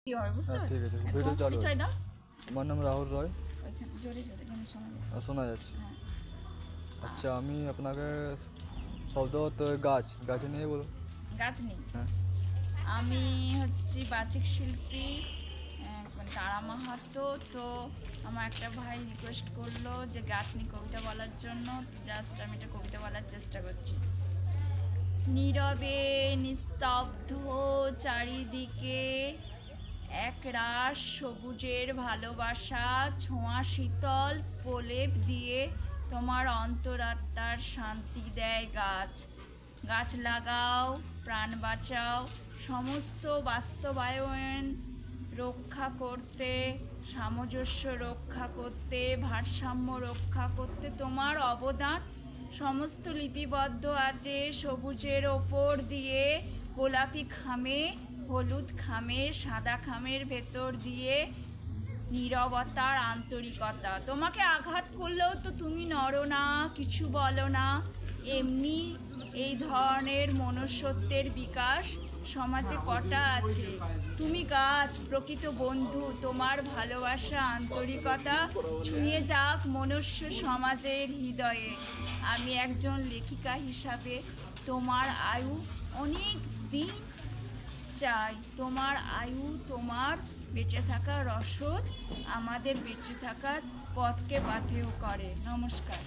কি হয় বুঝতে হ্যাঁ, পারছো? ঠিক আছে, তোমার ভিডিও চালু পরিচয় আছে। দাও। আমার নাম রাহুল রয়। ওইখানে জোরে জোরে যেন শোনা যায়। শোনা যাচ্ছে। হ্যাঁ। আচ্ছা, আমি আপনাকে শব্দগত গাছ নিয়ে বলুন। গাছ নেই। হ্যাঁ। আমি হচ্ছি বাচিক শিল্পী মানে তারা মাহাতো। তো আমার একটা ভাই রিকোয়েস্ট করলো যে গাছ নিয়ে কবিতা বলার জন্য। জাস্ট আমি একটা কবিতা বলার চেষ্টা করছি। নীরবে নিস্তব্ধ চারিদিকে একরাশ সবুজের ভালোবাসা ছোঁয়া শীতল প্রলেপ দিয়ে তোমার অন্তরাত্মার শান্তি দেয় গাছ। গাছ লাগাও, প্রাণ বাঁচাও, সমস্ত বাস্তবায়ন রক্ষা করতে, সামঞ্জস্য রক্ষা করতে, ভারসাম্য রক্ষা করতে তোমার অবদান সমস্ত লিপিবদ্ধ আছে সবুজের ওপর দিয়ে, গোলাপি খামে, হলুদ খামে, সাদা খামের ভেতর দিয়ে নীরবতার আন্তরিকতা। তোমাকে আঘাত করলেও তো তুমি নড়ো না, কিছু বলো না। এমনি এই ধরনের মনুষ্যত্বের বিকাশ সমাজে কটা আছে। তুমি গাছ, প্রকৃত বন্ধু, তোমার ভালোবাসা আন্তরিকতা ছুঁয়ে যাক মনুষ্য সমাজের হৃদয়ে। আমি একজন লেখিকা হিসাবে তোমার আয়ু অনেক দিন চাই। তোমার আয়ু, তোমার বেঁচে থাকার রসদ আমাদের বেঁচে থাকার পথকে পাথেয় করে। নমস্কার।